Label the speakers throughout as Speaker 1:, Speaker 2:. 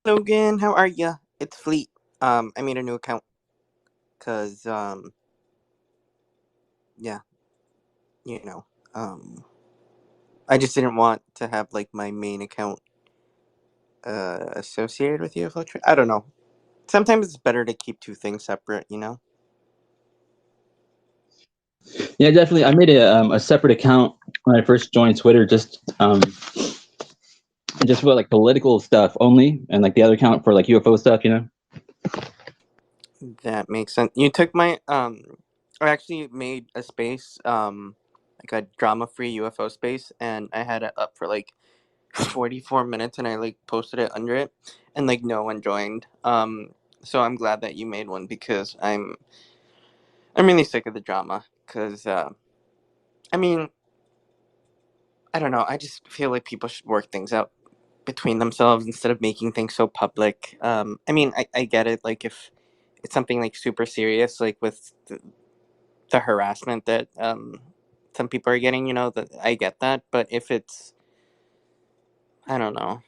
Speaker 1: Logan, how are ya? It's Fleet. I made a new account because yeah, you know, um, I just didn't want to have like my main account associated with UFO. I don't know. Sometimes it's better to keep two things separate.
Speaker 2: Yeah, definitely. I made a separate account when I first joined Twitter, just for like political stuff only, and like the other account for like UFO stuff.
Speaker 1: That makes sense. You took my I actually made a space like a drama-free UFO space, and I had it up for like 44 minutes, and I like posted it under it, and like no one joined. So I'm glad that you made one because I'm really sick of the drama. Because I mean, I don't know. I just feel like people should work things out between themselves instead of making things so public. I mean, I get it. Like if it's something like super serious, like with the harassment that some people are getting, that I get that. But if it's, I don't know.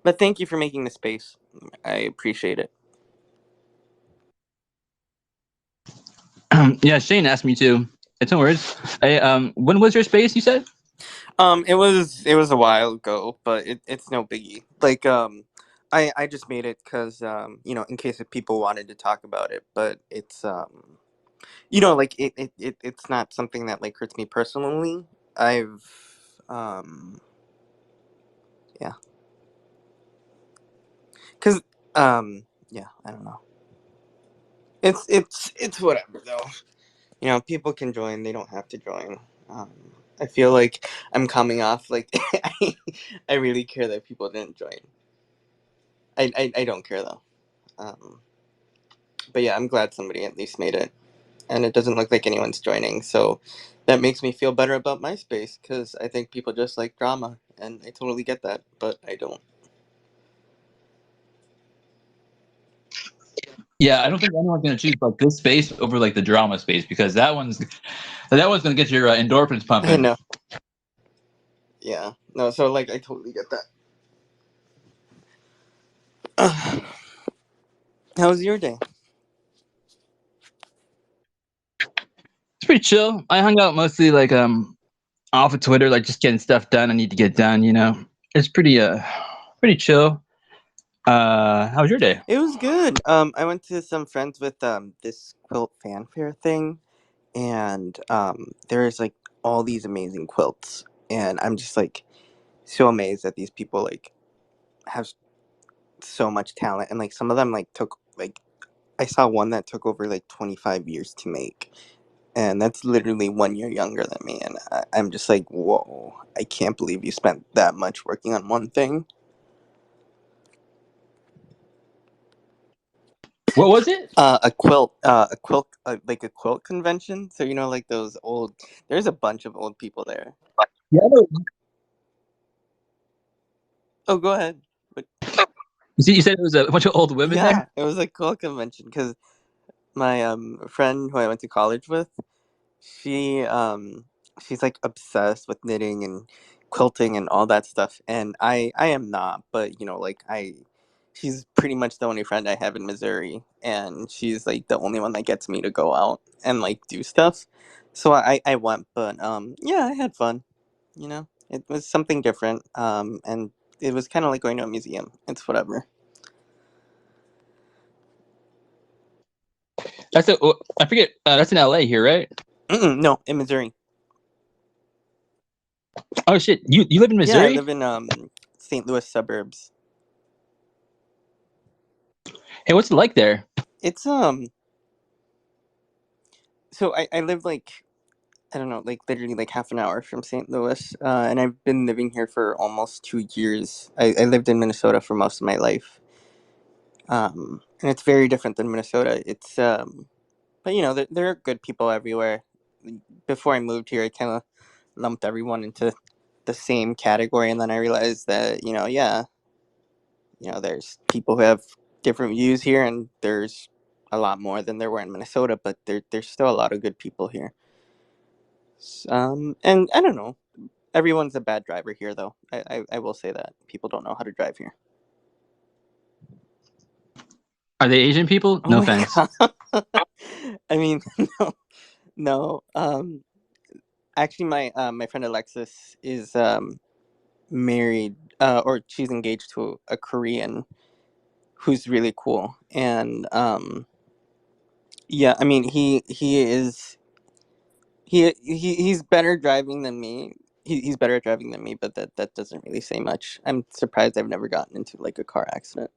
Speaker 1: But thank you for making the space. I appreciate it.
Speaker 2: Yeah, Shane asked me to. It's no worries. When was your space? You said.
Speaker 1: It was a while ago, but it's no biggie. Like I just made it because in case if people wanted to talk about it, but it's like it's not something that like hurts me personally. I've um yeah, because yeah, I don't know. It's whatever though. People can join; they don't have to join. Um, I feel like I'm coming off like I really care that people didn't join. I don't care though. Um, but yeah, I'm glad somebody at least made it, and it doesn't look like anyone's joining. So that makes me feel better about my space because I think people just like drama, and I totally get that, but I don't.
Speaker 2: Yeah, I don't think anyone's gonna choose like this space over like the drama space because that one's gonna get your endorphins
Speaker 1: I
Speaker 2: pumping.
Speaker 1: know. Yeah. No. So like, I totally get that. How was your day?
Speaker 2: It's pretty chill. I hung out mostly like off of Twitter, like just getting stuff done I need to get done. It's pretty chill. How was your day?
Speaker 1: It was good. I went to some friends with this quilt fanfare thing, and there's like all these amazing quilts, and I'm just like so amazed that these people like have so much talent, and like some of them like took like I saw one that took over like 25 years to make, and that's literally 1 year younger than me, and I'm just like, whoa, I can't believe you spent that much working on one thing.
Speaker 2: What was it?
Speaker 1: Like a quilt convention. So like those old. There's a bunch of old people there.
Speaker 2: Yeah,
Speaker 1: Oh, go ahead. But
Speaker 2: you said it was a bunch of old women there.
Speaker 1: yeah, it was a quilt convention because my friend who I went to college with, she she's like obsessed with knitting and quilting and all that stuff, and I am not, but like she's pretty much the only friend I have in Missouri, and she's like the only one that gets me to go out and like do stuff. So I went, but yeah, I had fun. It was something different, and it was kind of like going to a museum. It's whatever.
Speaker 2: I forget. That's in LA here, right?
Speaker 1: No, in Missouri.
Speaker 2: Oh shit, you live in
Speaker 1: Yeah, I
Speaker 2: Missouri?
Speaker 1: live in St. Louis suburbs.
Speaker 2: Hey, what's it like there?
Speaker 1: It's so I live like, I don't know, like literally like half an hour from St. Louis, and I've been living here for almost 2 years. I lived in Minnesota for most of my life, and it's very different than Minnesota. It's but there are good people everywhere. Before I moved here, I kind of lumped everyone into the same category, and then I realized that yeah, there's people who have different views here, and there's a lot more than there were in Minnesota, but there's still a lot of good people here. And I don't know. Everyone's a bad driver here, though. I will say that people don't know how to drive here.
Speaker 2: Are they Asian people?
Speaker 1: Oh
Speaker 2: No
Speaker 1: my
Speaker 2: offense.
Speaker 1: god. I mean, no, no. Actually, my friend Alexis is married, or she's engaged to a Korean who's really cool, and yeah. I mean, he's better driving than me. He's better at driving than me, but that doesn't really say much. I'm surprised I've never gotten into like a car accident.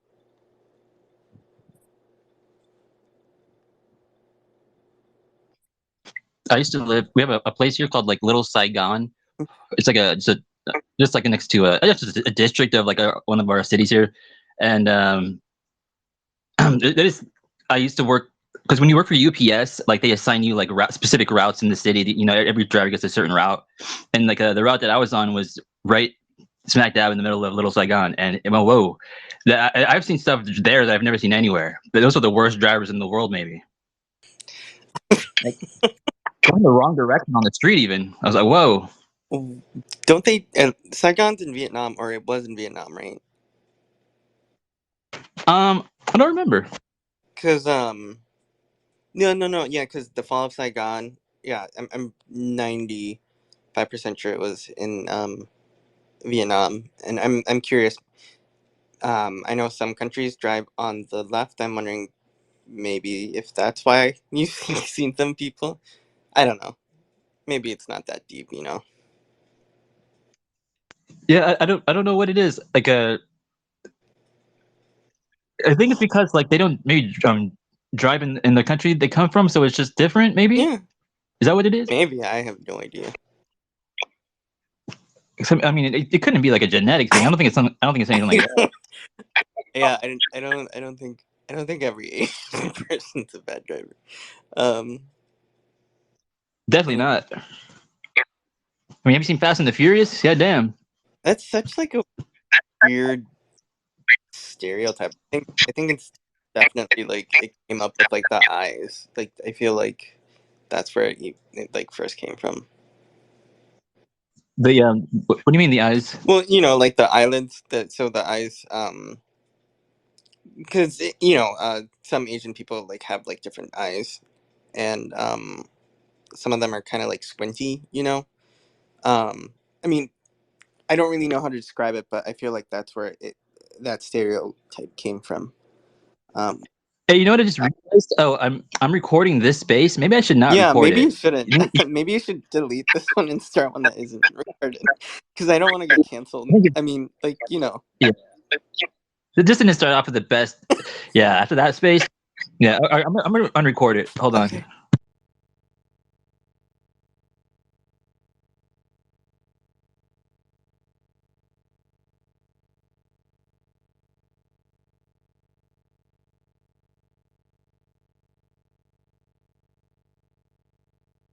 Speaker 2: I used to live. We have a place here called like Little Saigon. It's like just like next to I guess it's a district of like one of our cities here, and that is. I used to work because when you work for UPS, like they assign you like specific routes in the city. You know, every driver gets a certain route, and like the route that I was on was right smack dab in the middle of Little Saigon, and well, whoa, I've seen stuff there that I've never seen anywhere. But those are the worst drivers in the world, maybe. Like going the wrong direction on the street, even. I was like, whoa.
Speaker 1: Don't they? Saigon's in Vietnam, or it was in Vietnam, right?
Speaker 2: I don't remember.
Speaker 1: Because no, yeah, because the fall of Saigon. Yeah, I'm 95% sure it was in Vietnam, and I'm curious. I know some countries drive on the left. I'm wondering maybe if that's why you've seen some people. I don't know. Maybe it's not that deep, you know.
Speaker 2: Yeah, I don't know what it is. Like I think it's because like they don't maybe drive in the country they come from, so it's just different. Maybe
Speaker 1: Yeah,
Speaker 2: is that what it is?
Speaker 1: maybe I have no idea.
Speaker 2: I mean, it couldn't be like a genetic thing. I don't think it's something. I don't think it's anything like that.
Speaker 1: Yeah, I don't think every Asian person's a bad driver. Um,
Speaker 2: Definitely
Speaker 1: mm,
Speaker 2: not. I mean, have you seen Fast and the Furious? Yeah, damn.
Speaker 1: that's such like a weird stereotype. I think it's definitely like it came up with like the eyes. Like I feel like that's where it like first came from.
Speaker 2: The what do you mean the eyes?
Speaker 1: Well, like the eyelids. That so the eyes. Because some Asian people like have like different eyes, and some of them are kind of like squinty. I mean, I don't really know how to describe it, but I feel like that's where that stereotype came from. Um,
Speaker 2: Hey, you know what I just realized? Oh, I'm recording this space. Maybe I should not
Speaker 1: yeah,
Speaker 2: record
Speaker 1: maybe
Speaker 2: it.
Speaker 1: you shouldn't. Maybe you should delete this one and start one that isn't recorded, because I don't want to get canceled. I mean, like
Speaker 2: Yeah, this didn't start off with the best. Yeah, after that space. Yeah, I'm gonna unrecord it. Hold on.
Speaker 1: Okay.